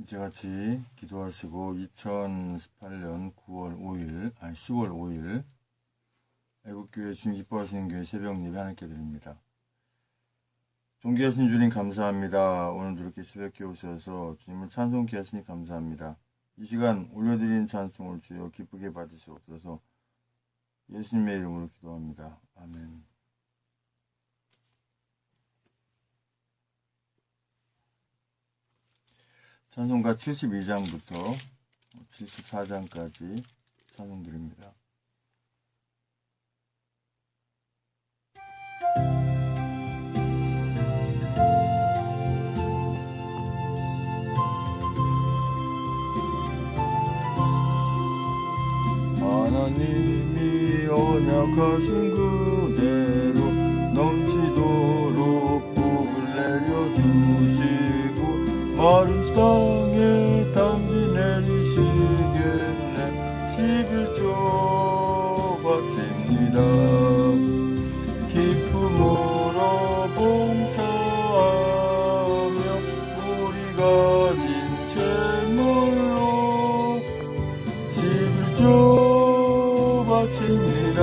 이제같이 기도하시고 2018년 10월 5일 애국교회 주님 기뻐하시는 교회 새벽 예배 하나님께 드립니다. 존귀하신 주님 감사합니다. 오늘도 이렇게 새벽에 오셔서 주님을 찬송케 하시니 감사합니다. 이 시간 올려드리는 찬송을 주여 기쁘게 받으시옵소서. 예수님의 이름으로 기도합니다. 아멘. 찬송가 72장부터 74장까지 찬송드립니다. 하나님이 언약하신 그대로 넘치도록 복을 내려주시고 마른 땅에 담비 내리시겠네. 11조 바칩니다. 기쁨으로 봉사하며 우리 가진 재물로 11조 바칩니다.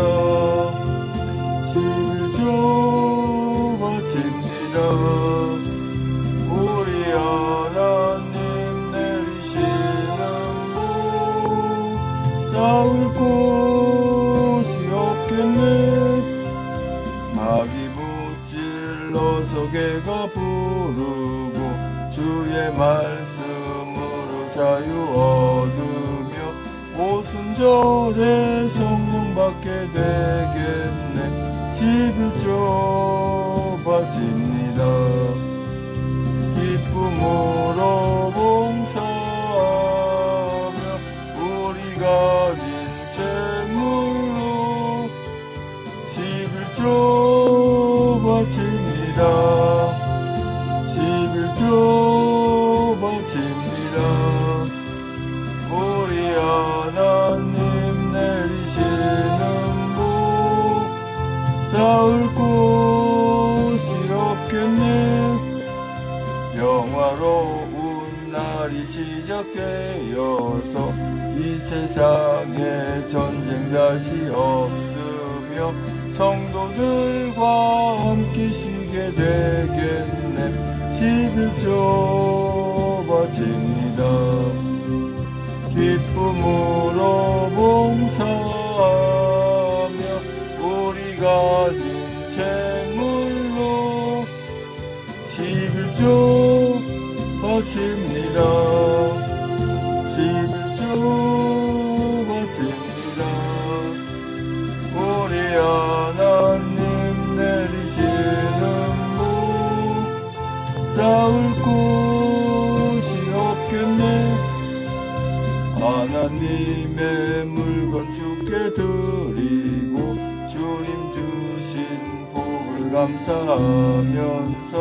11조 바칩니다. 우리 하나님 내리시는 분 싸울 곳이 없겠네. 마귀 무찔러서 개가 부르고 주의 말씀으로 자유 얻으며 오순절에 성령 받게 되겠네. 11조 바칩니다. 기쁨으로 봉사하며 우리 가진 재물로 11조 바칩니다. 11조 바칩니다. 우리 하나님 내리시는 복 쌓을 곳이 없겠네. 영화로운 날이 시작되어서 이 세상에 전쟁 다시 없으며 성도들과 함께 쉬게 되겠네. 11조 바칩니다. 기쁨으로 봉사하며 우리 가진 재물로 11조 바칩니다. 11조 바칩니다. 우리 하나님 내리시는 복 쌓을 곳이 없겠네. 하나님의 물건 주께 드리고 주님 주신 복을 감사하면서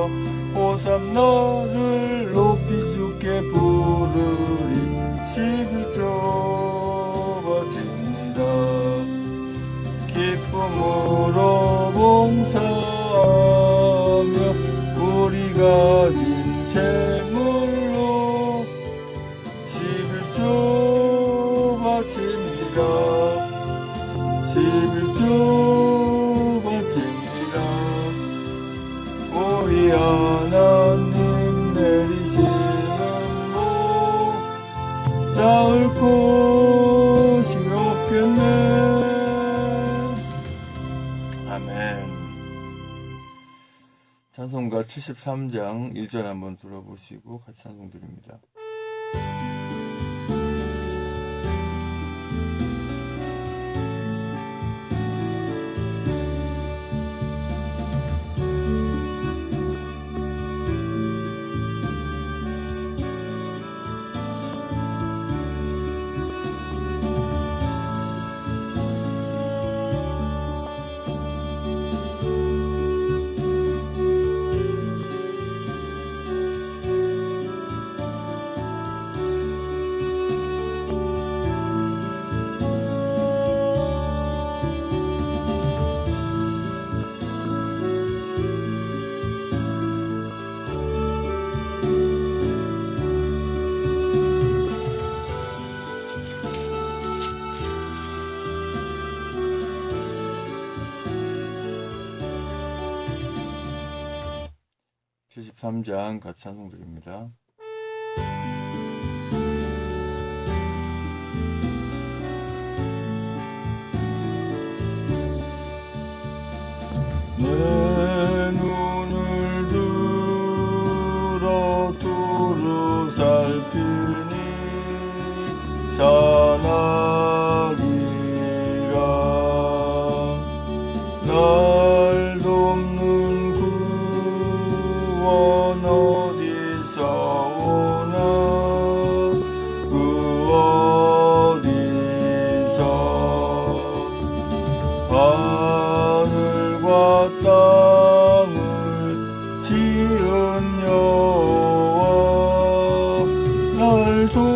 호산나를 높이 주께 부르리. 11조 바칩니다. 기쁨으로 봉사하며 우리 가진 재물로 11조 바칩니다. 11조 바칩니다. 우리 하나님 내리시는 복 쌓을 곳이 없겠네. 아멘. 찬송가 73장 1절 한번 들어보시고 같이 찬송드립니다. 73장 같이 찬송 드립니다. 내 눈을 들어 두루 살피니 산악이라 날 돕는 구원 어디서 오나 그 어디서 하늘과 땅을 지은 여호와 날 도와주심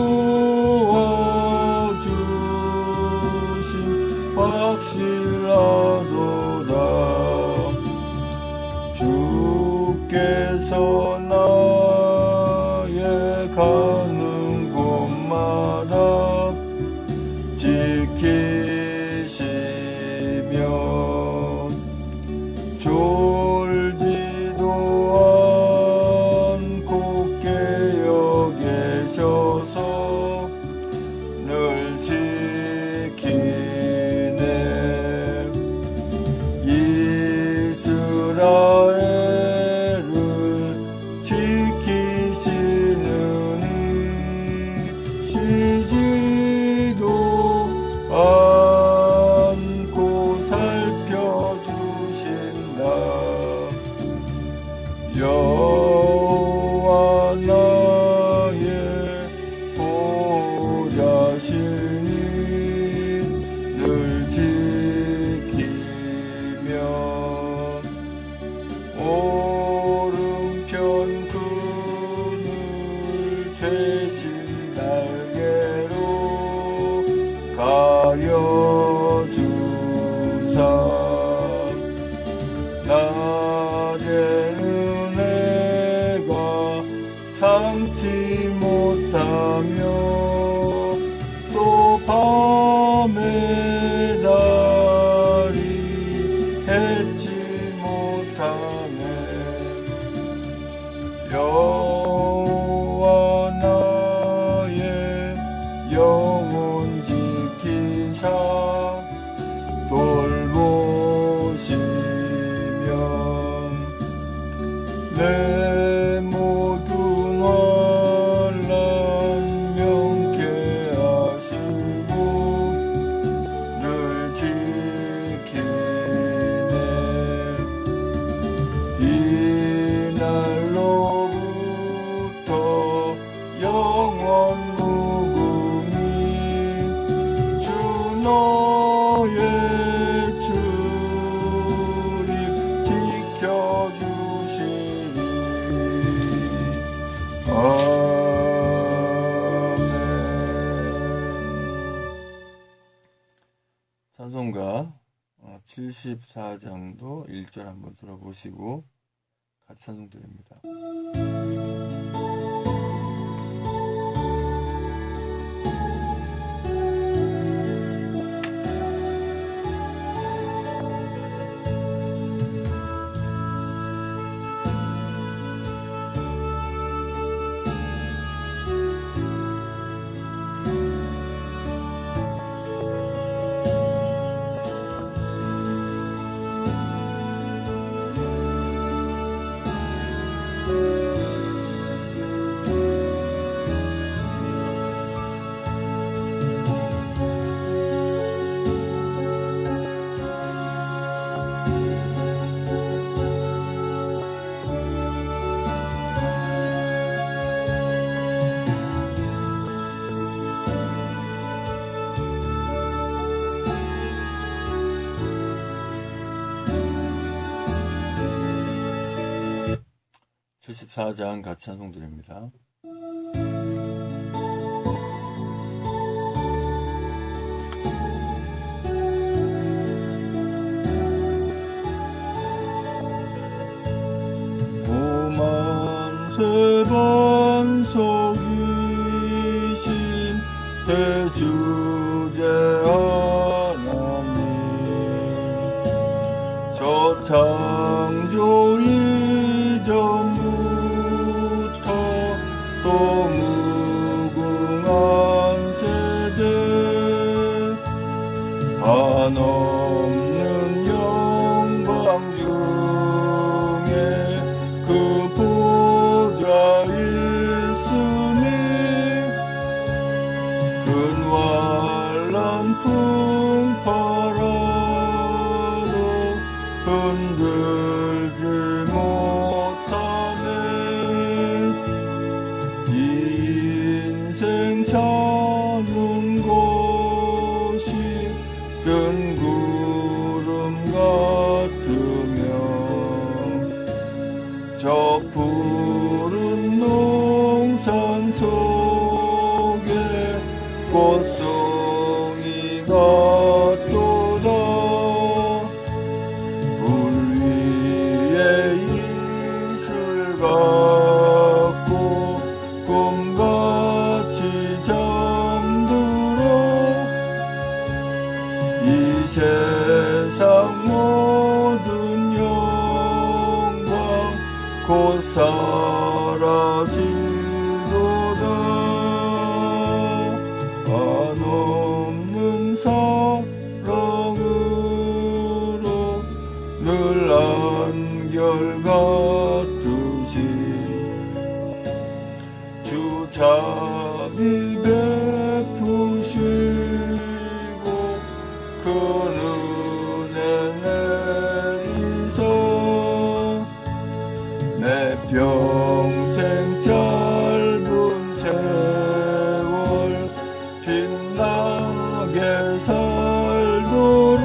확실하도다. 주께서 나의 가는 곳마다 지키시며 졸지도 않고 깨어 계셔서 늘 지키네. 이스라엘을 지키시느니 쉬지도 않고 살펴주신다. 여호와 나의 보좌시니 늘 지키며 오른편 그늘 대신 날개로 가려주사 낮에는 내가 삼지 못하며 또 밤에 달이 해치 못하네. 여호와 나의 영혼 지키사 돌보시며 내 모든 환난 명케 하시고 늘 지키네. 이날로부터 영원 무궁히 주 너의 출입 지켜주시리. 아멘. 찬송가 74장도 1절 한번 들어보시고 같이 찬송 드립니다. 74장 같이 찬송 드립니다. 오만세 반석이신 대주제 하나님 저 창조 이전부 한없는 영광 중에 그 보좌에 있으니 근활한 풍파라도 흔들지 못하네. 이 인생 사는 곳이 큰 구름 같으며 저 푸른 농산 속에 꽃송이 같도다. 불 위에 이슬 같고 꿈같이 잠들어 이 세상 모든 영광 곧 사라지도다. 한없는 사랑으로 늘 한결같으시 주 자비 베푸시고 큰 은혜 내리사 내 평생 짧은 세월 빛나게 살도록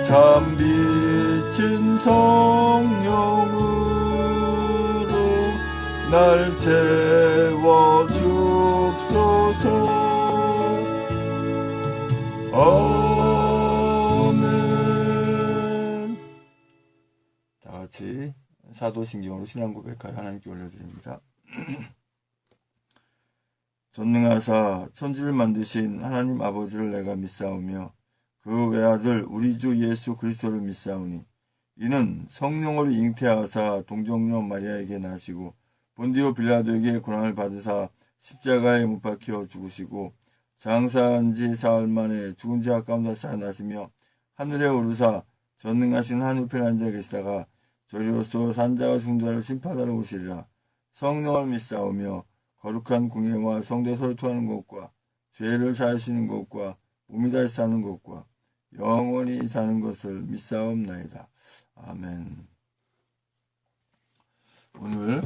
참 비친 성령으로 날 채워주옵소서. 아멘. 다 같이 사도신경으로 신앙 고백하여 하나님께 올려드립니다. 전능하사 천지를 만드신 하나님 아버지를 내가 믿사오며 그 외아들 우리 주 예수 그리스도를 믿사오니 이는 성령으로 잉태하사 동정녀 마리아에게 나시고 본디오 빌라도에게 고난을 받으사 십자가에 못 박혀 죽으시고 장사한 지 사흘 만에 죽은 자 가운데 살아나시며 하늘에 오르사 전능하신 하늘편 앉아 계시다가 저리로서 산자와 중자를 심판하러 오시리라. 성령을 믿사오며 거룩한 공예와 성대 설투하는 것과 죄를 사하시는 것과 몸이 다시 사는 것과 영원히 사는 것을 믿사옵나이다. 아멘. 오늘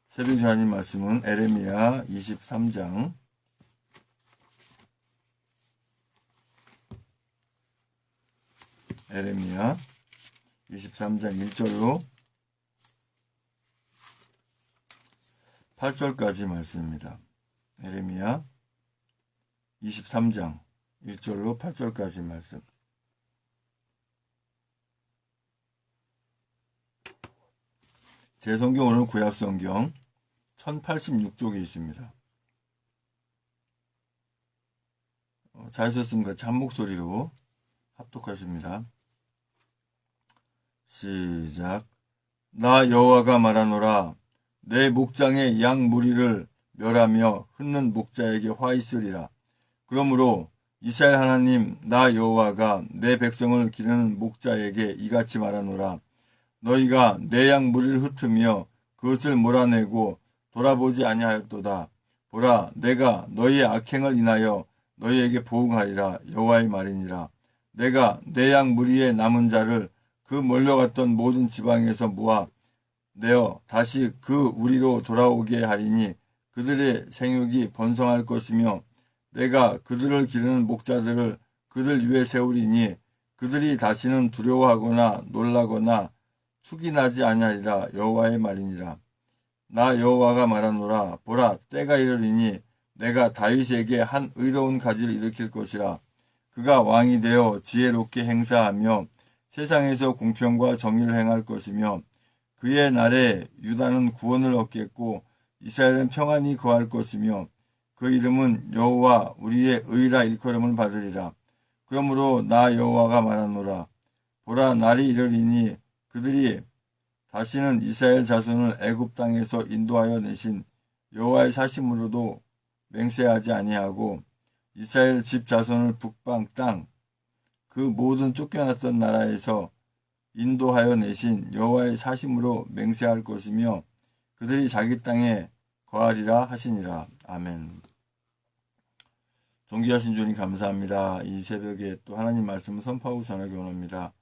새벽 하나님 말씀은 에레미야 23장 에레미야 23장 1절로 8절까지 말씀입니다. 에레미야 23장 1절로 8절까지 말씀. 제 성경으로는 구약성경 1086쪽에 있습니다. 잘 썼습니다. 잔목소리로 합독하십니다. 시작. 나 여호와가 말하노라. 내 목장의 양 무리를 멸하며 흩는 목자에게 화 있으리라. 그러므로 이스라엘 하나님 나 여호와가 내 백성을 기르는 목자에게 이같이 말하노라. 너희가 내 양 무리를 흩으며 그것을 몰아내고 돌아보지 아니하였도다. 보라, 내가 너희의 악행을 인하여 너희에게 보응하리라. 여호와의 말이니라. 내가 내 양 무리의 남은 자를 그 몰려갔던 모든 지방에서 모아 내어 다시 그 우리로 돌아오게 하리니 그들의 생육이 번성할 것이며 내가 그들을 기르는 목자들을 그들 위에 세우리니 그들이 다시는 두려워하거나 놀라거나 축이 나지 아니하리라. 여호와의 말이니라. 나 여호와가 말하노라. 보라, 때가 이르리니 내가 다윗에게 한 의로운 가지를 일으킬 것이라. 그가 왕이 되어 지혜롭게 행사하며 세상에서 공평과 정의를 행할 것이며 그의 날에 유다는 구원을 얻겠고 이스라엘은 평안히 거할 것이며 그 이름은 여호와 우리의 의라 일컬음을 받으리라. 그러므로 나 여호와가 말하노라. 보라, 날이 이르리니 그들이 다시는 이스라엘 자손을 애굽 땅에서 인도하여 내신 여호와의 사심으로도 맹세하지 아니하고 이스라엘 집 자손을 북방 땅 그 모든 쫓겨났던 나라에서 인도하여 내신 여호와의 사심으로 맹세할 것이며 그들이 자기 땅에 거하리라 하시니라. 아멘. 존귀하신 주님 감사합니다. 이 새벽에 또 하나님 말씀을 선포하고 전하기 원합니다.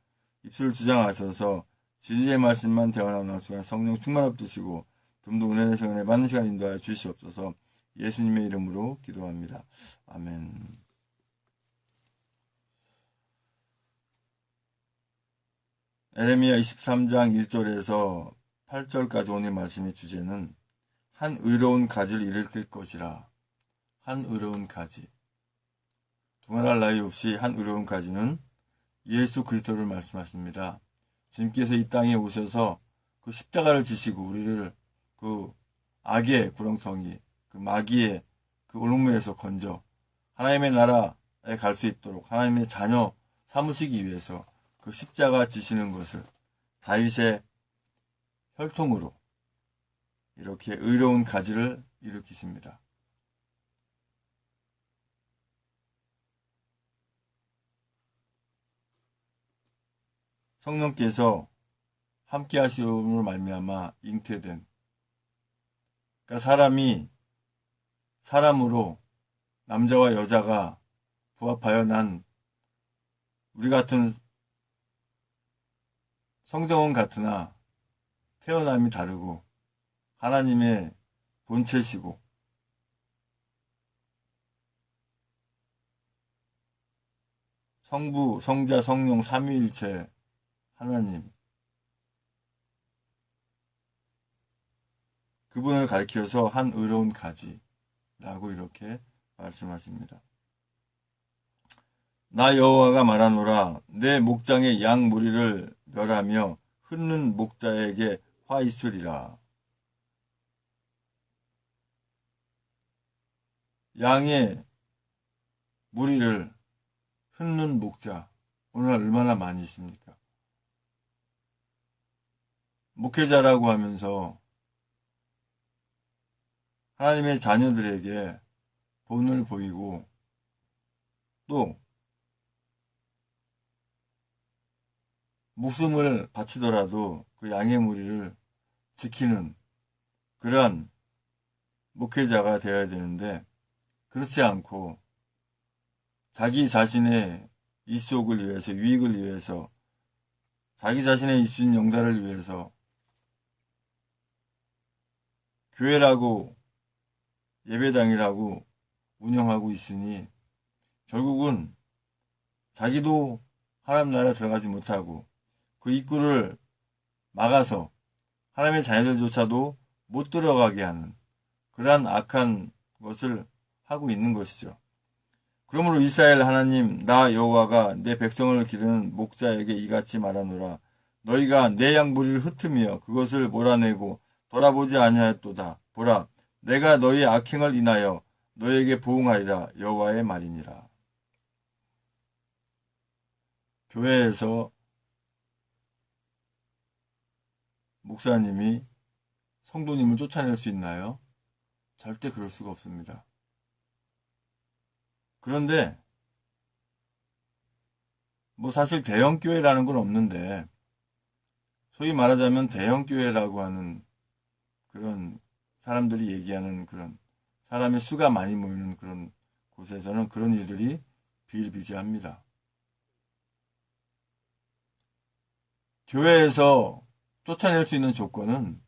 입술을 주장하셔서 진리의 말씀만 대화나오는 시간 성령 충만 없으시고 듬도 은혜의 시간에 받는 시간 인도하여 주시옵소서. 예수님의 이름으로 기도합니다. 아멘. 에레미야 23장 1절에서 8절까지 오늘 말씀의 주제는 한 의로운 가지를 일으킬 것이라. 한 의로운 가지. 두말할 나위 없이 한 의로운 가지는 예수 그리스도를 말씀하십니다. 주님께서 이 땅에 오셔서 그 십자가를 지시고 우리를 그 악의 구렁텅이, 그 마귀의 그 올무에서 건져 하나님의 나라에 갈 수 있도록 하나님의 자녀 삼으시기 위해서 그 십자가 지시는 것을 다윗의 혈통으로 이렇게 의로운 가지를 일으키십니다. 성령께서 함께 하시음으로 말미암아 잉태된, 그러니까 사람이 사람으로 남자와 여자가 부합하여 난 우리 같은 성정은 같으나 태어남이 다르고 하나님의 본체시고 성부, 성자, 성령 삼위일체 하나님, 그분을 가리켜서 한 의로운 가지라고 이렇게 말씀하십니다. 나 여호와가 말하노라. 내 목장의 양 무리를 멸하며 흩는 목자에게 화 있으리라. 양의 무리를 흩는 목자, 오늘 얼마나 많이 있습니까? 목회자라고 하면서 하나님의 자녀들에게 본을 보이고 또 목숨을 바치더라도 그 양의 무리를 지키는 그러한 목회자가 되어야 되는데 그렇지 않고 자기 자신의 이속을 위해서, 유익을 위해서, 자기 자신의 입신 영달을 위해서 교회라고 예배당이라고 운영하고 있으니 결국은 자기도 하나님 나라에 들어가지 못하고 그 입구를 막아서 하나님의 자녀들조차도 못 들어가게 하는 그러한 악한 것을 하고 있는 것이죠. 그러므로 이스라엘 하나님 나 여호와가 내 백성을 기르는 목자에게 이같이 말하노라. 너희가 내 양 무리를 흩으며 그것을 몰아내고 돌아보지 아니하였도다. 보라, 내가 너희 악행을 인하여 너희에게 보응하리라. 여호와의 말이니라. 교회에서 목사님이 성도님을 쫓아낼 수 있나요? 절대 그럴 수가 없습니다. 그런데 뭐 사실 대형교회라는 건 없는데 소위 말하자면 대형교회라고 하는 그런 사람들이 얘기하는 그런 사람의 수가 많이 모이는 그런 곳에서는 그런 일들이 비일비재합니다. 교회에서 쫓아낼 수 있는 조건은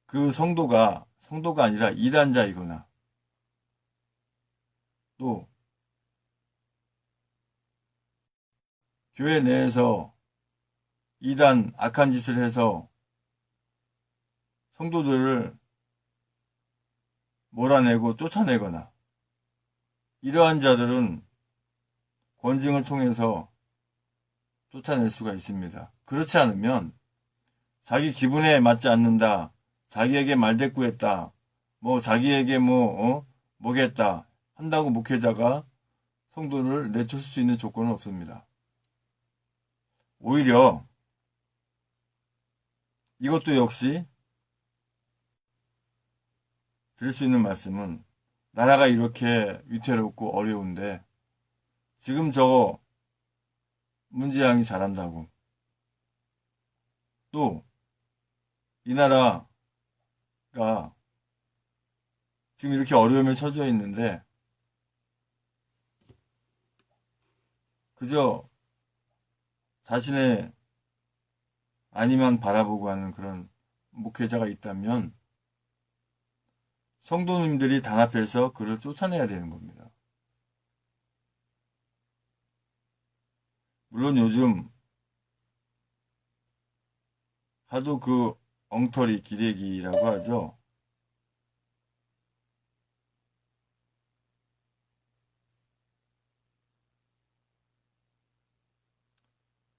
그 성도가 아니라 이단자이거나 또 교회 내에서 이단 악한 짓을 해서 성도들을 몰아내고 쫓아내거나 이러한 자들은 권징을 통해서 쫓아낼 수가 있습니다. 그렇지 않으면 자기 기분에 맞지 않는다, 자기에게 말대꾸했다, 자기에게 뭐겠다 한다고 목회자가 성도를 내쫓을 수 있는 조건은 없습니다. 오히려 이것도 역시 드릴 수 있는 말씀은 나라가 이렇게 위태롭고 어려운데 지금 저거 문재양이 잘한다고 또 이 나라가 지금 이렇게 어려움에 처져 있는데 그저 자신의 아니만 바라보고 하는 그런 목회자가 있다면 성도님들이 단합해서 그를 쫓아내야 되는 겁니다. 물론 요즘 하도 그 엉터리 기레기라고 하죠.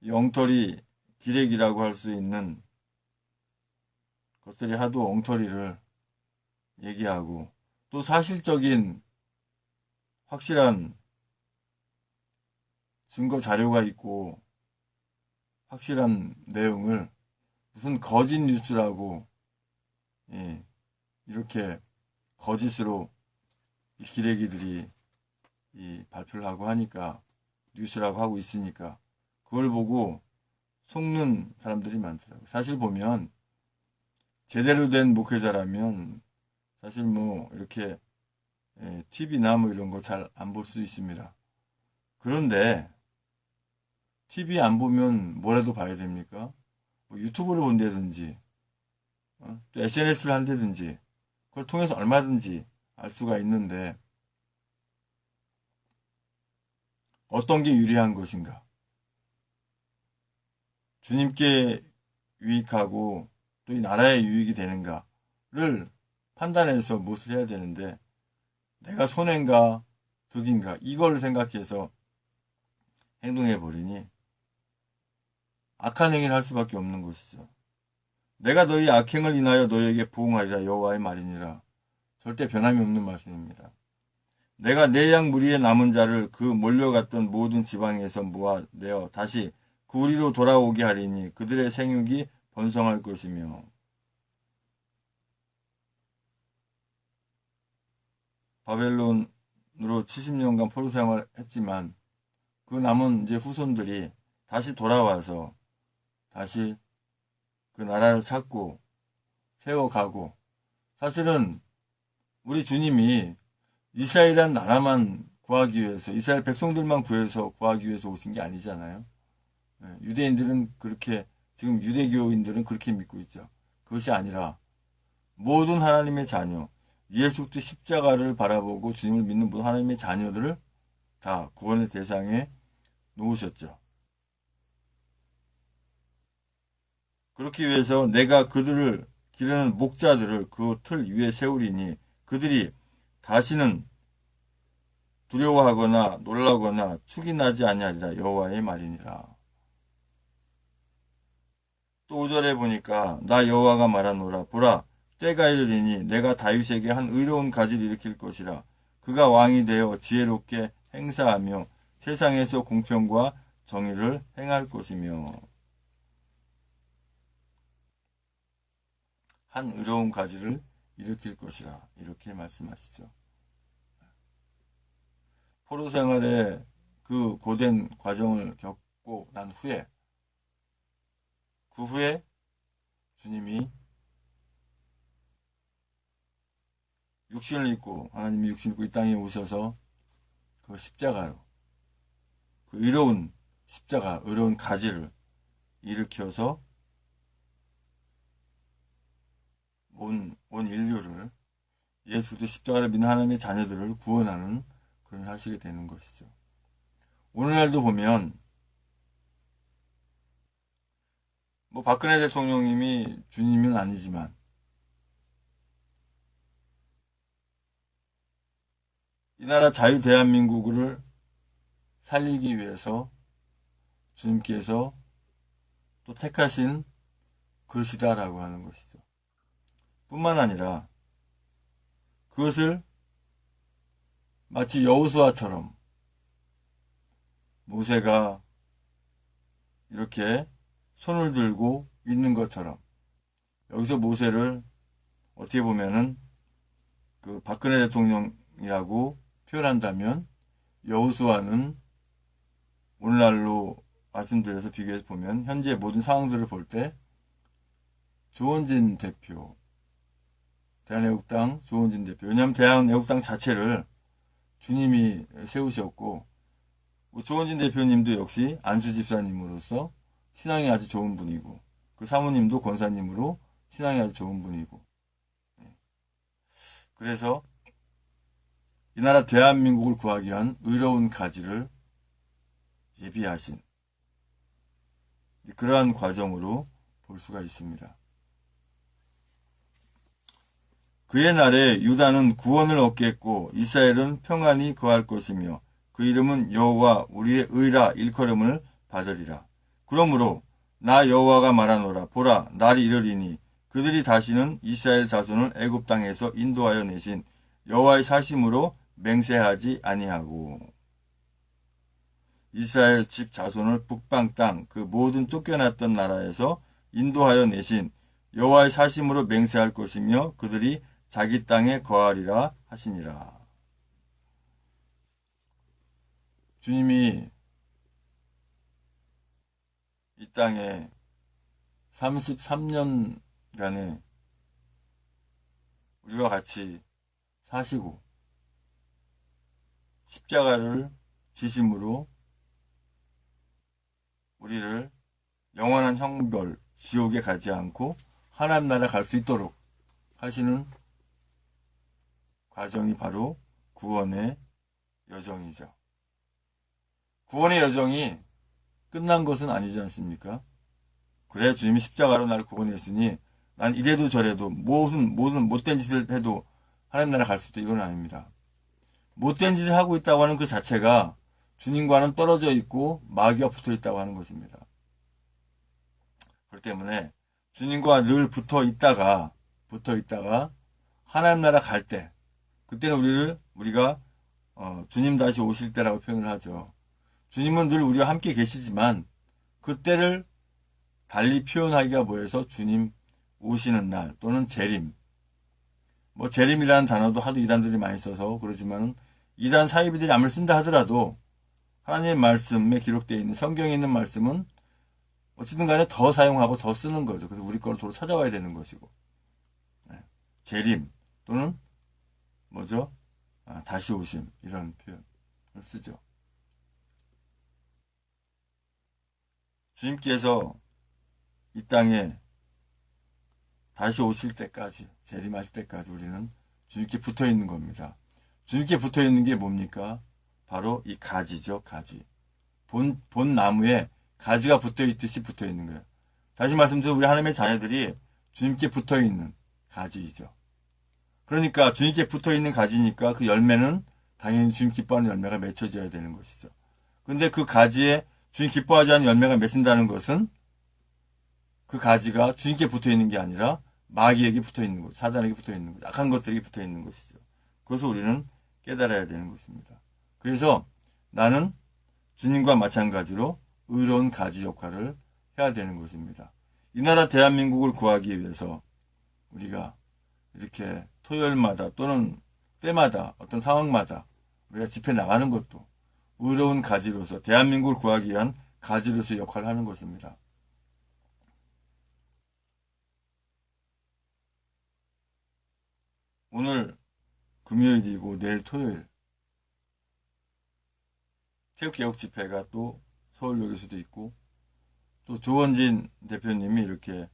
이 엉터리 기레기라고 할 수 있는 것들이 하도 엉터리를 얘기하고 또 사실적인 확실한 증거 자료가 있고 확실한 내용을 무슨 거짓 뉴스라고 이렇게 거짓으로 이 기레기들이 발표를 하고 하니까 뉴스라고 하고 있으니까 그걸 보고 속는 사람들이 많더라고요. 사실 보면 제대로 된 목회자라면 사실 뭐 이렇게 TV나 뭐 이런 거 잘 안 볼 수 있습니다. 그런데 TV 안 보면 뭐라도 봐야 됩니까? 뭐 유튜브를 본다든지 또 SNS를 한다든지 그걸 통해서 얼마든지 알 수가 있는데 어떤 게 유리한 것인가? 주님께 유익하고 또 이 나라에 유익이 되는가를 판단해서 무엇을 해야 되는데 내가 손해인가 득인가 이걸 생각해서 행동해 버리니 악한 행위를 할 수밖에 없는 것이죠. 내가 너희 악행을 인하여 너희에게 부응하리라 여호와의 말이니라. 절대 변함이 없는 말씀입니다. 내가 내 양 무리의 남은 자를 그 몰려갔던 모든 지방에서 모아내어 다시 그 우리로 돌아오게 하리니 그들의 생육이 번성할 것이며 바벨론으로 70년간 포로 생활했지만 그 남은 이제 후손들이 다시 돌아와서 다시 그 나라를 찾고 세워가고 사실은 우리 주님이 이스라엘이란 나라만 구하기 위해서 이스라엘 백성들만 구해서 구하기 위해서 오신 게 아니잖아요. 유대인들은 그렇게 지금 유대교인들은 그렇게 믿고 있죠. 그것이 아니라 모든 하나님의 자녀 예수 그리스도 십자가를 바라보고 주님을 믿는 모든 하나님의 자녀들을 다 구원의 대상에 놓으셨죠. 그렇기 위해서 내가 그들을 기르는 목자들을 그 틀 위에 세우리니 그들이 다시는 두려워하거나 놀라거나 축이 나지 아니하리라 여호와의 말이니라. 또 5절에 보니까 나 여호와가 말하노라 보라 때가 이르리니 내가 다윗에게 한 의로운 가지를 일으킬 것이라 그가 왕이 되어 지혜롭게 행사하며 세상에서 공평과 정의를 행할 것이며 한 의로운 가지를 일으킬 것이라 이렇게 말씀하시죠. 포로 생활의 그 고된 과정을 겪고 난 후에 그 후에 주님이 육신을 입고 하나님이 육신을 입고 이 땅에 오셔서 그 십자가로 그 의로운 십자가 의로운 가지를 일으켜서 온 인류를 예수 그리스도 십자가를 믿는 하나님의 자녀들을 구원하는 그런 하시게 되는 것이죠. 오늘날도 보면 뭐 박근혜 대통령님이 주님은 아니지만 이 나라 자유 대한민국을 살리기 위해서 주님께서 또 택하신 것이다라고 하는 것이죠. 뿐만 아니라 그것을 마치 여호수아처럼 모세가 이렇게 손을 들고 있는 것처럼 여기서 모세를 어떻게 보면은 그 박근혜 대통령이라고 표현한다면 여호수아는 오늘날로 말씀드려서 비교해서 보면 현재 모든 상황들을 볼 때 조원진 대표, 대한애국당 조원진 대표, 왜냐하면 대한애국당 자체를 주님이 세우셨고 조원진 대표님도 역시 안수 집사님으로서 신앙이 아주 좋은 분이고 그 사모님도 권사님으로 신앙이 아주 좋은 분이고 그래서 이 나라 대한민국을 구하기 위한 의로운 가지를 예비하신 그러한 과정으로 볼 수가 있습니다. 그의 날에 유다는 구원을 얻겠고 이스라엘은 평안히 거할 것이며 그 이름은 여호와 우리의 의라 일컬음을 받으리라. 그러므로 나 여호와가 말하노라. 보라, 날이 이르리니 그들이 다시는 이스라엘 자손을 애굽 땅에서 인도하여 내신 여호와의 사심으로 맹세하지 아니하고 이스라엘 집 자손을 북방 땅 그 모든 쫓겨났던 나라에서 인도하여 내신 여호와의 사심으로 맹세할 것이며 그들이 자기 땅에 거하리라 하시니라. 주님이 이 땅에 33년간에 우리와 같이 사시고 십자가를 지심으로 우리를 영원한 형벌, 지옥에 가지 않고 하나님 나라 갈 수 있도록 하시는 과정이 바로 구원의 여정이죠. 구원의 여정이 끝난 것은 아니지 않습니까? 그래 주님이 십자가로 나를 구원했으니 난 이래도 저래도 모든 못된 짓을 해도 하나님 나라 갈 수도 이건 아닙니다. 못된 짓을 하고 있다고 하는 그 자체가 주님과는 떨어져 있고 마귀가 붙어 있다고 하는 것입니다. 그렇기 때문에 주님과 늘 붙어 있다가 하나님 나라 갈 때 그때는 우리가 주님 다시 오실 때라고 표현을 하죠. 주님은 늘 우리와 함께 계시지만 그때를 달리 표현하기가 뭐해서 주님 오시는 날 또는 재림. 재림이라는 단어도 하도 이단들이 많이 써서 그러지만 이단 사이비들이 아무리 쓴다 하더라도 하나님의 말씀에 기록되어 있는 성경에 있는 말씀은 어쨌든 간에 더 사용하고 더 쓰는 거죠. 그래서 우리 거를 도로 찾아와야 되는 것이고. 재림 또는 다시 오심 이런 표현을 쓰죠. 주님께서 이 땅에 다시 오실 때까지 재림할 때까지 우리는 주님께 붙어 있는 겁니다. 주님께 붙어 있는 게 뭡니까? 바로 이 가지죠. 가지. 본 나무에 가지가 붙어 있듯이 붙어 있는 거예요. 다시 말씀드리면 우리 하나님의 자녀들이 주님께 붙어 있는 가지이죠. 그러니까 주님께 붙어 있는 가지니까 그 열매는 당연히 주님 기뻐하는 열매가 맺혀져야 되는 것이죠. 그런데 그 가지에 주님 기뻐하지 않는 열매가 맺힌다는 것은 그 가지가 주님께 붙어 있는 게 아니라 마귀에게 붙어 있는 것, 사단에게 붙어 있는 것, 악한 것들에게 붙어 있는 것이죠. 그것을 우리는 깨달아야 되는 것입니다. 그래서 나는 주님과 마찬가지로 의로운 가지 역할을 해야 되는 것입니다. 이 나라 대한민국을 구하기 위해서 우리가 이렇게 토요일마다 또는 때마다 어떤 상황마다 우리가 집회 나가는 것도 의로운 가지로서 대한민국을 구하기 위한 가지로서 역할을 하는 것입니다. 오늘 금요일이고 내일 토요일 체육개혁 집회가 또 서울역에서도 있고 또 조원진 대표님이 이렇게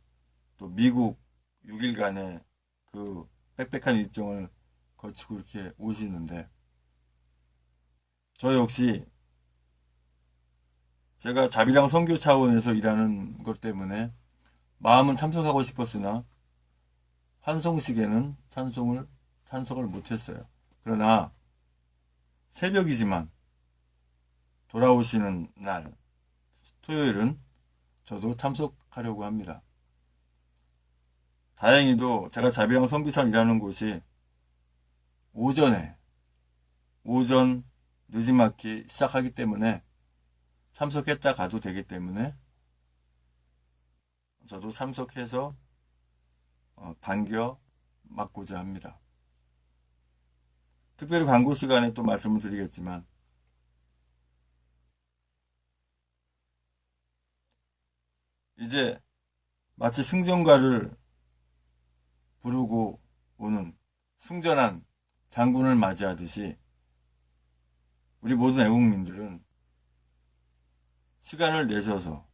또 미국 6일간의 그 빽빽한 일정을 거치고 이렇게 오시는데 저 역시 제가 자비랑 선교 차원에서 일하는 것 때문에 마음은 참석하고 싶었으나 환송식에는 찬송을 못했어요. 그러나 새벽이지만 돌아오시는 날 토요일은 저도 참석하려고 합니다. 다행히도 제가 자비랑 선교사를 일하는 곳이 오전 늦지막히 시작하기 때문에 참석했다 가도 되기 때문에 저도 참석해서 반겨 맡고자 합니다. 특별히 광고 시간에 또 말씀을 드리겠지만, 이제 마치 승전가를 부르고 오는 승전한 장군을 맞이하듯이 우리 모든 애국민들은 시간을 내셔서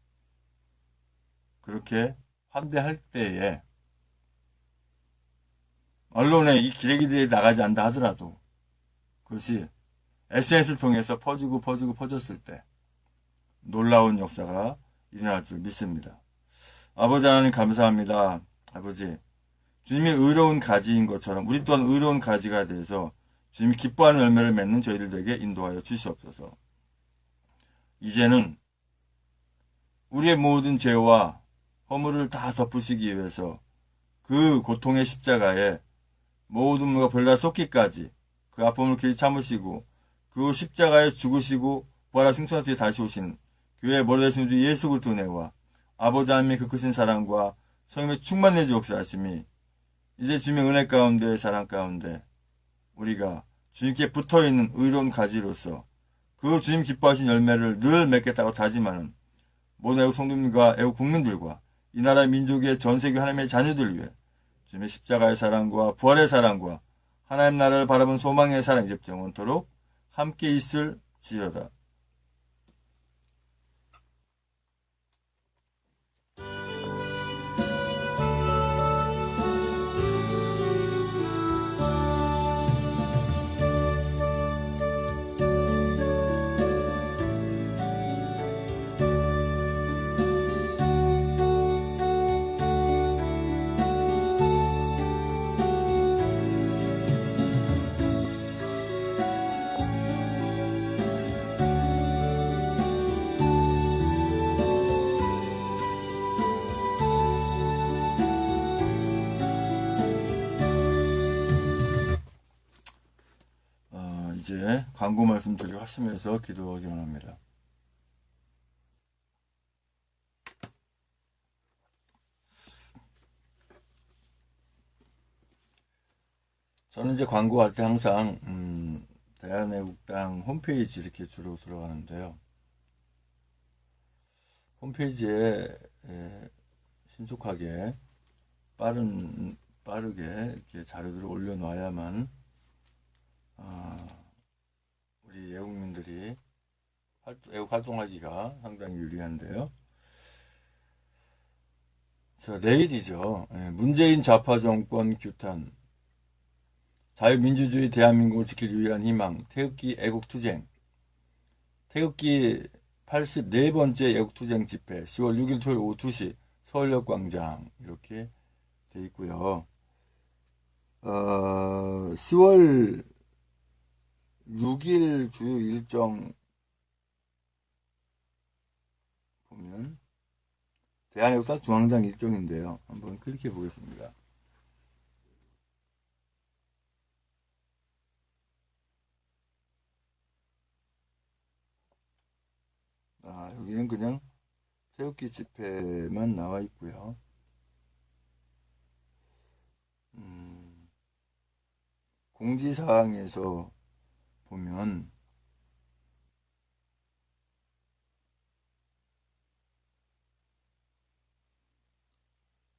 그렇게 환대할 때에 언론에 이 기레기들이 나가지 않다 하더라도 그것이 SNS를 통해서 퍼졌을 때 놀라운 역사가 일어날 줄 믿습니다. 아버지 하나님 감사합니다. 아버지, 주님이 의로운 가지인 것처럼 우리 또한 의로운 가지가 돼서 주님이 기뻐하는 열매를 맺는 저희들에게 인도하여 주시옵소서. 이제는 우리의 모든 죄와 허물을 다 덮으시기 위해서 그 고통의 십자가에 모든 무가 벌다 쏟기까지 그 아픔을 길이 참으시고 그 십자가에 죽으시고 부활하 승천하시고 다시 오신 교회의 머리 되신 주 예수 그리스도의 은혜와 아버지 하나님의 그 크신 사랑과 성령의 충만내 주 역사하심이 이제 주님의 은혜 가운데 사랑 가운데 우리가 주님께 붙어있는 의로운 가지로서 그 주님 기뻐하신 열매를 늘 맺겠다고 다짐하는 모든 애국 성도님과 애국 국민들과 이 나라 민족의 전세계 하나님의 자녀들 위해 주님의 십자가의 사랑과 부활의 사랑과 하나님 나라를 바라본 소망의 사랑 이제 영원토록 함께 있을지어다. 이제 광고 말씀드리고 하시면서 기도하기 원합니다. 저는 이제 광고할 때 항상 대한애국당 홈페이지 이렇게 주로 들어가는데요. 홈페이지에 신속하게 빠르게 이렇게 자료들을 올려놔야만 우리 애국민들이 애국 활동하기가 상당히 유리한데요. 자, 내일이죠. 문재인 좌파 정권 규탄, 자유민주주의 대한민국을 지킬 유일한 희망, 태극기 애국투쟁, 태극기 84번째 애국투쟁 집회, 10월 6일 토요일 오후 2시 서울역 광장 이렇게 돼 있고요. 10월 6일 주요 일정 보면 대한애국당 중앙당 일정인데요. 한번 클릭해 보겠습니다. 여기는 그냥 태극기 집회만 나와 있고요. 공지사항에서 보면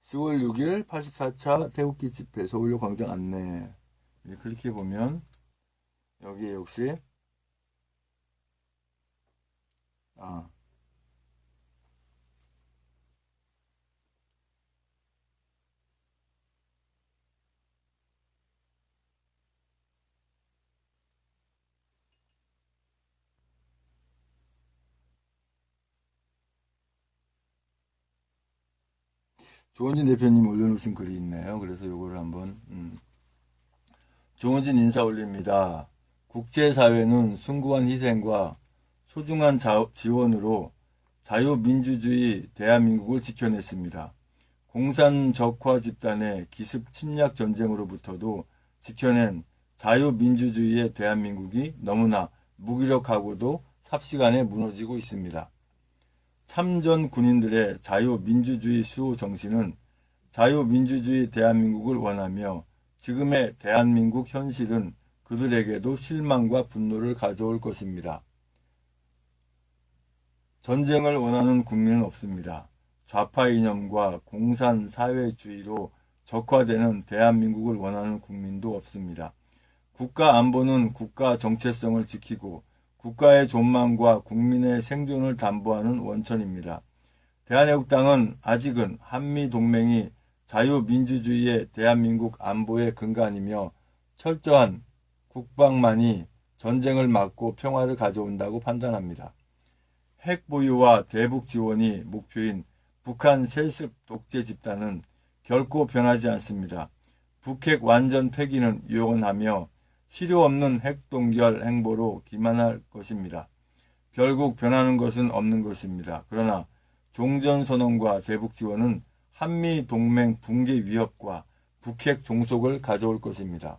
(10월 6일) 84차 태극기 집회 서울역 광장 안내 클릭해 보면 여기에 역시 조원진 대표님 올려놓으신 글이 있네요. 그래서 요거를 한번 조원진 인사 올립니다. 국제사회는 숭고한 희생과 소중한 지원으로 자유민주주의 대한민국을 지켜냈습니다. 공산적화 집단의 기습 침략 전쟁으로부터도 지켜낸 자유민주주의의 대한민국이 너무나 무기력하고도 삽시간에 무너지고 있습니다. 참전 군인들의 자유민주주의 수호 정신은 자유민주주의 대한민국을 원하며 지금의 대한민국 현실은 그들에게도 실망과 분노를 가져올 것입니다. 전쟁을 원하는 국민은 없습니다. 좌파 이념과 공산 사회주의로 적화되는 대한민국을 원하는 국민도 없습니다. 국가 안보는 국가 정체성을 지키고 국가의 존망과 국민의 생존을 담보하는 원천입니다. 대한애국당은 아직은 한미동맹이 자유민주주의의 대한민국 안보의 근간이며 철저한 국방만이 전쟁을 막고 평화를 가져온다고 판단합니다. 핵 보유와 대북 지원이 목표인 북한 세습 독재 집단은 결코 변하지 않습니다. 북핵 완전 폐기는 유언하며 실효 없는 핵동결 행보로 기만할 것입니다. 결국 변하는 것은 없는 것입니다. 그러나 종전선언과 대북 지원은 한미동맹 붕괴 위협과 북핵 종속을 가져올 것입니다.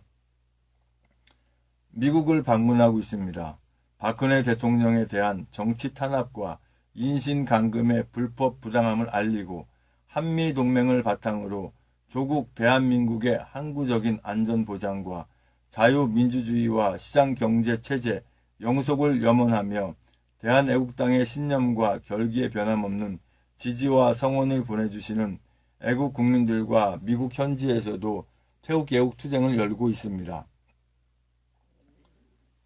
미국을 방문하고 있습니다. 박근혜 대통령에 대한 정치 탄압과 인신강금의 불법 부당함을 알리고 한미동맹을 바탕으로 조국 대한민국의 항구적인 안전보장과 자유민주주의와 시장경제체제 영속을 염원하며 대한애국당의 신념과 결기에 변함없는 지지와 성원을 보내주시는 애국 국민들과 미국 현지에서도 태국 애국투쟁을 열고 있습니다.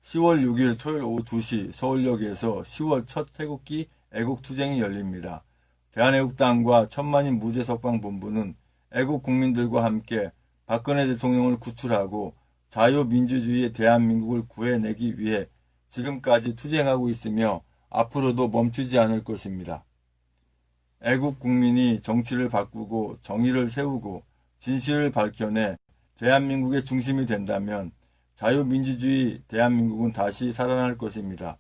10월 6일 토요일 오후 2시 서울역에서 10월 첫 태극기 애국투쟁이 열립니다. 대한애국당과 천만인 무죄석방본부는 애국 국민들과 함께 박근혜 대통령을 구출하고 자유민주주의의 대한민국을 구해내기 위해 지금까지 투쟁하고 있으며 앞으로도 멈추지 않을 것입니다. 애국 국민이 정치를 바꾸고 정의를 세우고 진실을 밝혀내 대한민국의 중심이 된다면 자유민주주의 대한민국은 다시 살아날 것입니다.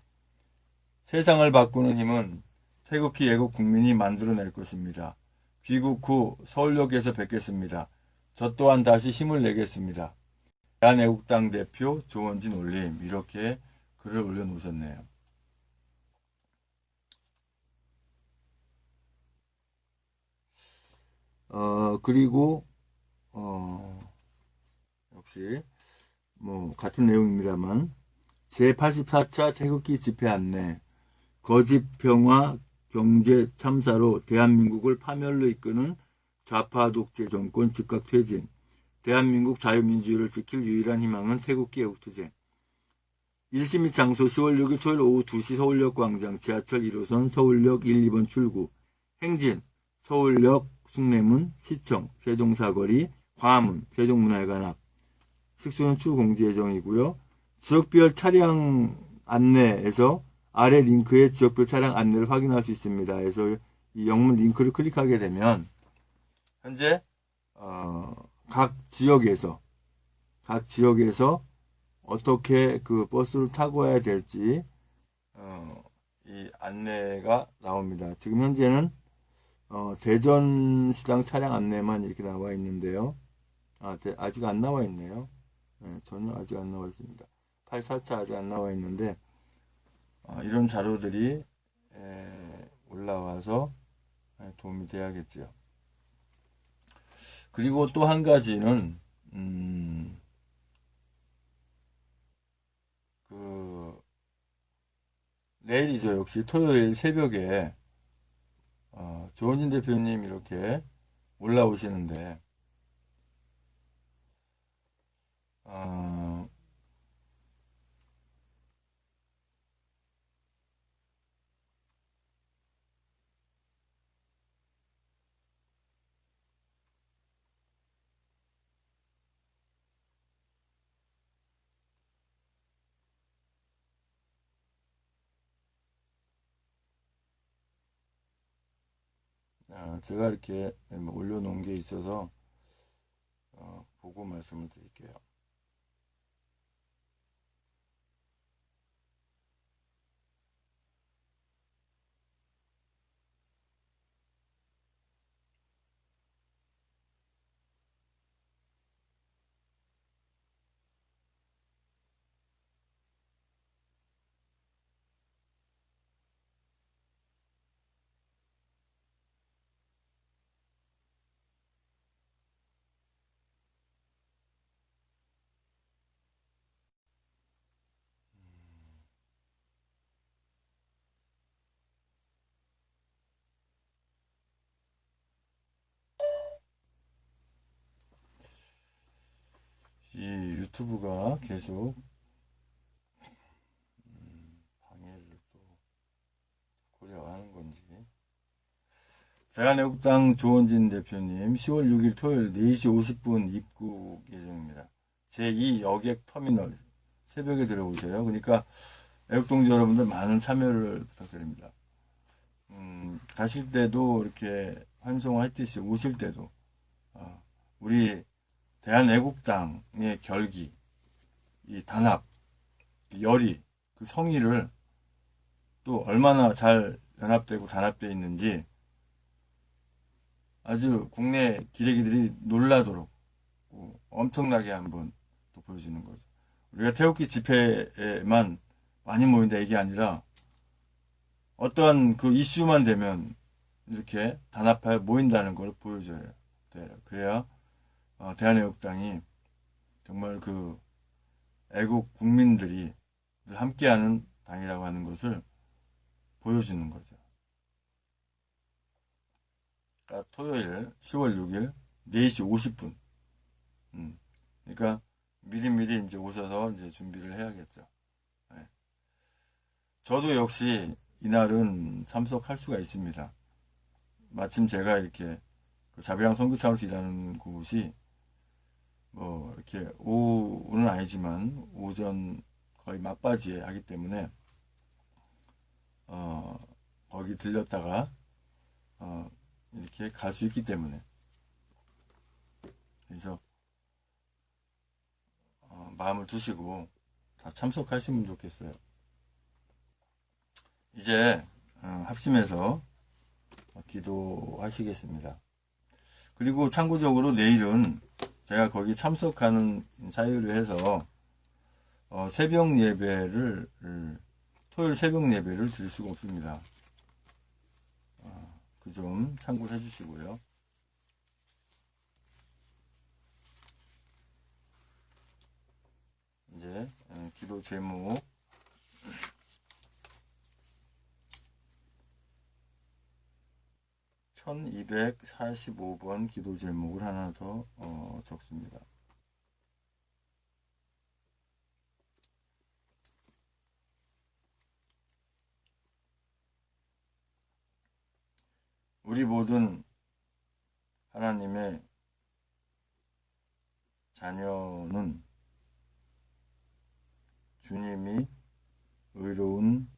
세상을 바꾸는 힘은 태극기 애국 국민이 만들어낼 것입니다. 귀국 후 서울역에서 뵙겠습니다. 저 또한 다시 힘을 내겠습니다. 대한애국당 대표 조원진 올림 이렇게 글을 올려놓으셨네요. 그리고 역시 같은 내용입니다만 제84차 태극기 집회 안내 거짓 평화 경제 참사로 대한민국을 파멸로 이끄는 좌파 독재 정권 즉각 퇴진 대한민국 자유민주주의를 지킬 유일한 희망은 태극기 애국투쟁 1시 및 장소 10월 6일 토요일 오후 2시 서울역 광장 지하철 1호선 서울역 1, 2번 출구 행진 서울역 숭례문 시청 세종사거리 광화문 세종문화회관 앞 식수는 추후 공지 예정이고요. 지역별 차량 안내에서 아래 링크에 지역별 차량 안내를 확인할 수 있습니다. 그래서 이 영문 링크를 클릭하게 되면 현재 각 지역에서 어떻게 그 버스를 타고 와야 될지 이 안내가 나옵니다. 지금 현재는 대전시장 차량 안내만 이렇게 나와 있는데요. 아직 안 나와 있네요. 전혀 아직 안 나와 있습니다. 84차 아직 안 나와 있는데 이런 자료들이 올라와서 도움이 돼야겠죠. 그리고 또 한 가지는 내일이죠. 역시 토요일 새벽에 조원진 대표님 이렇게 올라오시는데 제가 이렇게 올려놓은 게 있어서 보고 말씀을 드릴게요. 이 유튜브가 계속 방해를 또 고려하는 건지. 대한애국당 조원진 대표님 10월 6일 토요일 4시 50분 입국 예정입니다. 제2 여객 터미널 새벽에 들어오세요. 그러니까 애국동지 여러분들 많은 참여를 부탁드립니다. 가실 때도 이렇게 환송하듯이 오실 때도 우리 대한애국당의 결기, 이 단합, 열의, 그 성의를 또 얼마나 잘 연합되고 단합되어 있는지 아주 국내 기레기들이 놀라도록 엄청나게 한번 또 보여주는 거죠. 우리가 태극기 집회에만 많이 모인다 이게 아니라 어떠한 그 이슈만 되면 이렇게 단합하여 모인다는 걸 보여줘야 돼요. 그래야 대한애국당이 정말 그 애국 국민들이 함께하는 당이라고 하는 것을 보여주는 거죠. 그러니까 토요일 10월 6일 4시 50분. 그러니까 미리미리 이제 오셔서 이제 준비를 해야겠죠. 네. 저도 역시 이날은 참석할 수가 있습니다. 마침 제가 이렇게 그 자비랑 선교차원에서 일하는 곳이 뭐 이렇게 오후는 아니지만 오전 거의 막바지에 하기 때문에 거기 들렸다가 이렇게 갈 수 있기 때문에 그래서 마음을 두시고 다 참석하시면 좋겠어요. 이제 합심해서 기도하시겠습니다. 그리고 참고적으로 내일은 제가 거기 참석하는 사유로 해서 새벽 예배를 토요일 새벽 예배를 드릴 수가 없습니다. 그 점 참고해 주시고요. 이제 기도 제목 1245번 기도 제목을 하나 더 적습니다. 우리 모든 하나님의 자녀는 주님이 의로운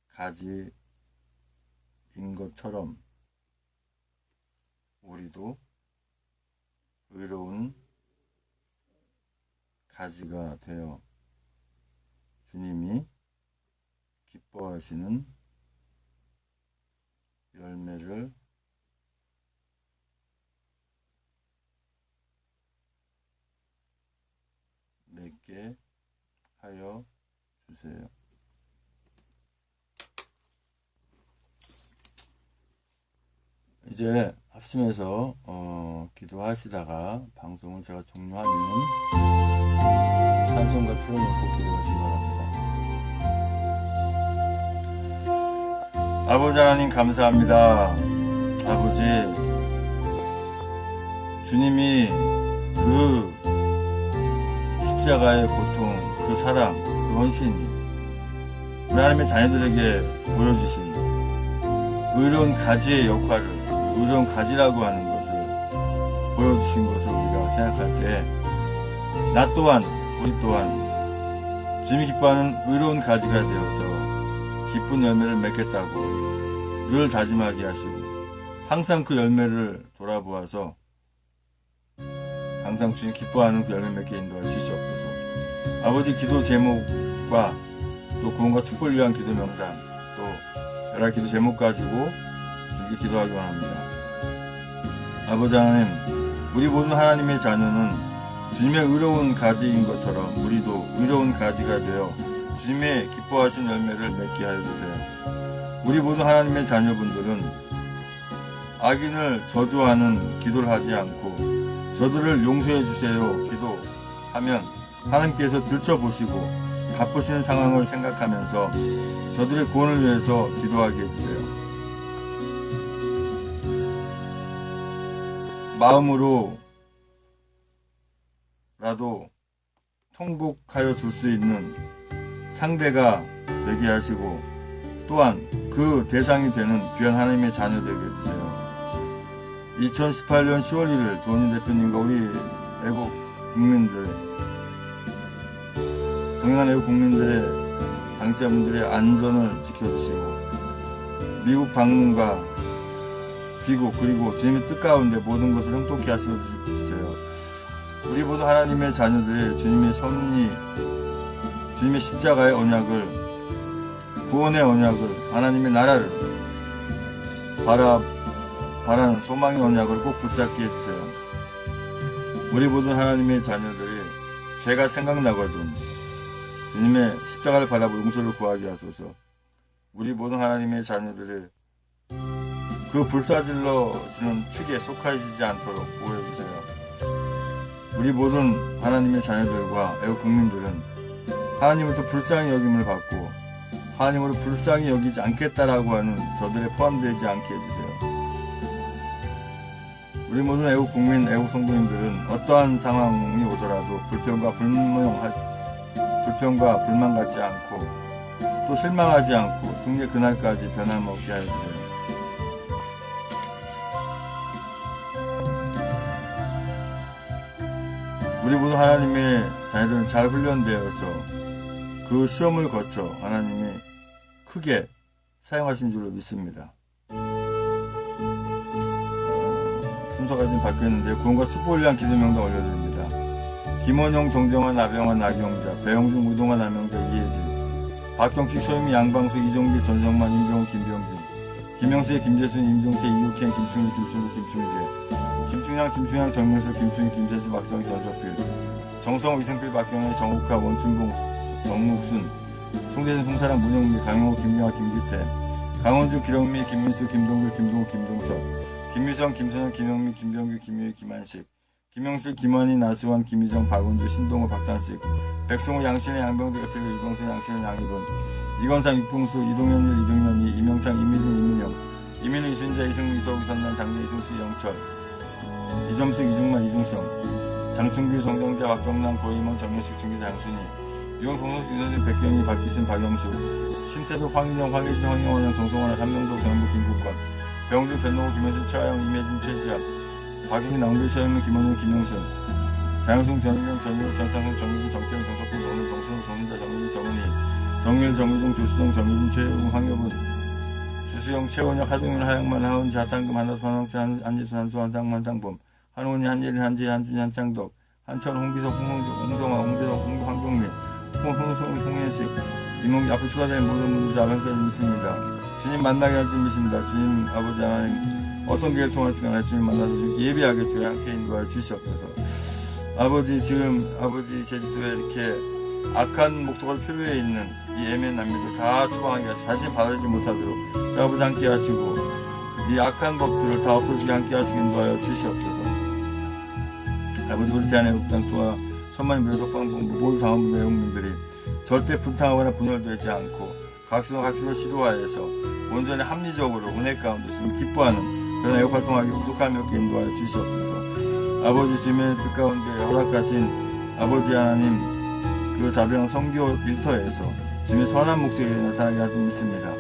가지인 것처럼 우리도 의로운 가지가 되어 주님이 기뻐하시는 열매를 맺게 하여 주세요. 이제 합심해서 기도하시다가 방송을 제가 종료하면 찬송가 틀어놓고 기도하시기 바랍니다. 아버지 하나님 감사합니다. 아버지 주님이 그 십자가의 고통, 그 사랑, 그 헌신이 우리 하나님의 자녀들에게 보여주신 의로운 가지의 역할을 의로운 가지라고 하는 것을 보여주신 것을 우리가 생각할 때 나 또한 우리 또한 주님이 기뻐하는 의로운 가지가 되어서 기쁜 열매를 맺겠다고 늘 다짐하게 하시고 항상 그 열매를 돌아보아서 항상 주님 기뻐하는 그 열매 맺게 인도해 주시옵소서. 아버지 기도 제목과 또 구원과 축복을 위한 기도 명단 또 여러 기도 제목 가지고 주님께 기도하기 원합니다. 아버지 하나님, 우리 모든 하나님의 자녀는 주님의 의로운 가지인 것처럼 우리도 의로운 가지가 되어 주님의 기뻐하신 열매를 맺게 하여 주세요. 우리 모든 하나님의 자녀분들은 악인을 저주하는 기도를 하지 않고 저들을 용서해 주세요 기도하면 하나님께서 들춰보시고 갚으시는 상황을 생각하면서 저들의 구원을 위해서 기도하게 해주세요. 마음으로 하더라도 통곡하여 줄 수 있는 상대가 되게 하시고, 또한 그 대상이 되는 귀한 하나님의 자녀 되게 해주세요. 2018년 10월 1일 조원진 대표님과 우리 애국 국민들, 동행한 애국 국민들의 당사자분들의 안전을 지켜주시고, 미국 방문과 귀국, 그리고 주님의 뜻 가운데 모든 것을 형통케 하시어주세요. 우리 모두 하나님의 자녀들의 주님의 섭리, 주님의 십자가의 언약을, 구원의 언약을, 하나님의 나라를 바라는 소망의 언약을 꼭 붙잡게 해주세요. 우리 모든 하나님의 자녀들이 죄가 생각나거든 주님의 십자가를 바라보고 용서를 구하게 하소서. 우리 모든 하나님의 자녀들이 그 불사질러지는 축에 속하시지 않도록 보호해주세요. 우리 모든 하나님의 자녀들과 애국 국민들은 하나님으로부터 불쌍히 여김을 받고 하나님으로 불쌍히 여기지 않겠다라고 하는 저들에 포함되지 않게 해주세요. 우리 모든 애국 국민, 애국 성도님들은 어떠한 상황이 오더라도 불평과 불만 갖지 않고 또 실망하지 않고 승리의 그날까지 변함없게 하여 주세요. 우리 모두 하나님의 자녀들은 잘 훈련되어서 그 시험을 거쳐 하나님이 크게 사용하신 줄로 믿습니다. 순서가 좀 바뀌었는데 구원과 축복을 위한 기도 명단 올려드립니다. 김원영, 정정환, 나병환, 나경자, 배영준, 우동환, 남영자, 이혜진, 박경식, 소유미, 양방수, 이종길, 전성만, 임병우, 김병진, 김영수의 김재순, 임종태, 이육현, 김충일, 김충국, 김충재, 김충향, 정명수, 김충희, 김재수, 박성희, 전석필, 정성호, 이승필, 박경혜, 정욱하, 원춘봉, 정묵순, 송대진, 송사람, 문영미, 강영호, 김명아, 김기태, 강원주, 기령미, 김민수, 김동규, 김동욱, 김동석, 김미성, 김선영, 김영미, 김병규, 김유희, 김한식, 김영실, 김원희, 나수환, 김희정, 박은주, 신동호, 박찬식, 백승호, 양신의, 양병두, 에필로, 이광수, 양신의, 양희분, 이건상, 육풍수, 이동현일, 이동현이, 이명창, 이미진, 이민영, 이민우, 이순자, 이승우, 이서우, 이선난, 장대, 이승수, 영철, 이점숙, 이중만, 이중성, 장충규, 정정자, 박정남, 고이몬, 정현식, 중기, 장순희, 유영, 송성수, 윤현진, 백경희, 박기순, 박영수, 심태도, 황인영, 황혜진, 황영원, 정성원, 한명도, 정현부, 김국권, 배용준, 변동호, 김현준, 최하영, 임혜진, 최지합, 박영희, 남길, 최현무, 김원훈, 김용순, 장영승, 전일영, 전일욱, 전창훈, 정유진, 정태훈, 정석훈, 정훈, 정순우, 정훈자, 정윤희, 정은희, 정일, 정유중, 조수정, 정유진, 최혜웅, 황여분, 주수영, 최원혁, 하동윤, 하영만, 하은지, 하탄금, 한다수, 한학세, 한지수, 한수, 한상, 한상범, 한원희, 한예린, 한지, 한준이, 한창덕, 한천, 홍기석, 홍동아, 홍재덕, 황경민, 홍현식, 이몽기, 앞으로 추가될 모든 분들 자명까지 믿습니다. 주님 만나게 할 줄 믿습니다. 주님 아버지 하나님 어떤 길을 통할지 간에 주님 만나서 예비하게 주의 함께 인도하여 주시옵소서. 아버지 지금 아버지 제주도에 이렇게 악한 목적으로 표류해 있는 이 예멘 난민들 다 추방하게 하시고 자신이 받아들이지 못하도록 아버지 함께 하시고 이 악한 법들을 다 없어지게 함께 하시기 인도하여 주시옵소서. 아버지 우리 대한애국당 또한 천만 묘석방본부 모두 당원분들 애국민들이 절대 분탕하거나 분열되지 않고 각시로 시도하여서 온전히 합리적으로 은혜 가운데 주님 기뻐하는 그런 애국 활동하기 부족함이 없게 인도하여 주시옵소서. 아버지 주님의 뜻 가운데 허락하신 아버지 하나님 그 자비랑 성교 일터에서 주님의 선한 목적에 나타나게 하시 믿습니다.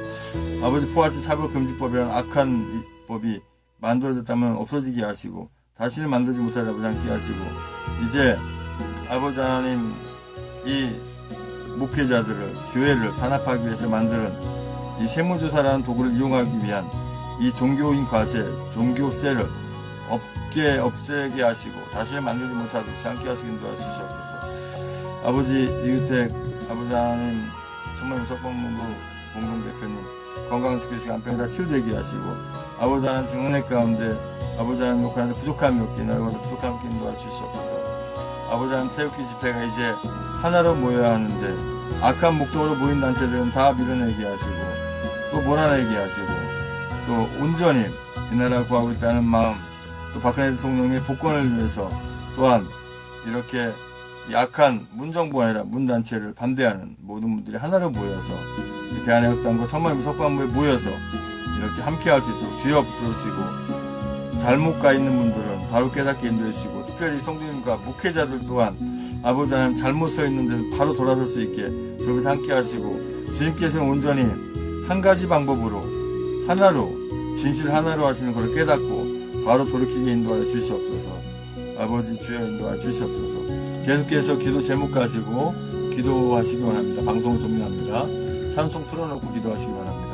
아버지 포괄적 사법금지법이라는 악한 법이 만들어졌다면 없어지게 하시고 다시는 만들지 못하게 아버지 함께 하시고 이제 아버지 하나님 이 목회자들을 교회를 단합하기 위해서 만드는 이 세무조사라는 도구를 이용하기 위한 이 종교인 과세, 종교세를 없애게 하시고 다시는 만들지 못하도록 함께 하시기 인도하여 주시옵소서. 아버지 이규택 아버지 하나님 천만 묘석방문부 공동대표님 건강을 지켜주시고 안병자 치유되게 하시고 아버지 하나님 중 은혜 가운데 아버지 하나님 욕하는데 부족함이 없게 나라가도 부족함이 없게 인도하여 주시옵소서. 아버지 하나님 태극기 집회가 이제 하나로 모여야 하는데 악한 목적으로 모인 단체들은 다 밀어내게 하시고 또 몰아내게 하시고 또 온전히 이 나라 구하고 있다는 마음 또 박근혜 대통령의 복권을 위해서 또한 이렇게 약한 문정부가 아니라 문단체를 반대하는 모든 분들이 하나로 모여서 대한애국당과 천만 묘석방문부에 모여서 이렇게 함께 할 수 있도록 주여 붙여주시고 잘못 가 있는 분들은 바로 깨닫게 인도해 주시고 특별히 성도님과 목회자들 또한 아버지 하나님 잘못 서 있는데 바로 돌아설 수 있게 주 앞에서 함께 하시고, 주님께서는 온전히 한 가지 방법으로 하나로 진실 하나로 하시는 것을 깨닫고 바로 돌이키게 인도하여 주시옵소서. 아버지 주여 인도하여 주시옵소서. 계속해서 기도 제목 가지고 기도하시기 바랍니다. 방송을 종료합니다. 찬송 틀어놓고 기도하시기 바랍니다.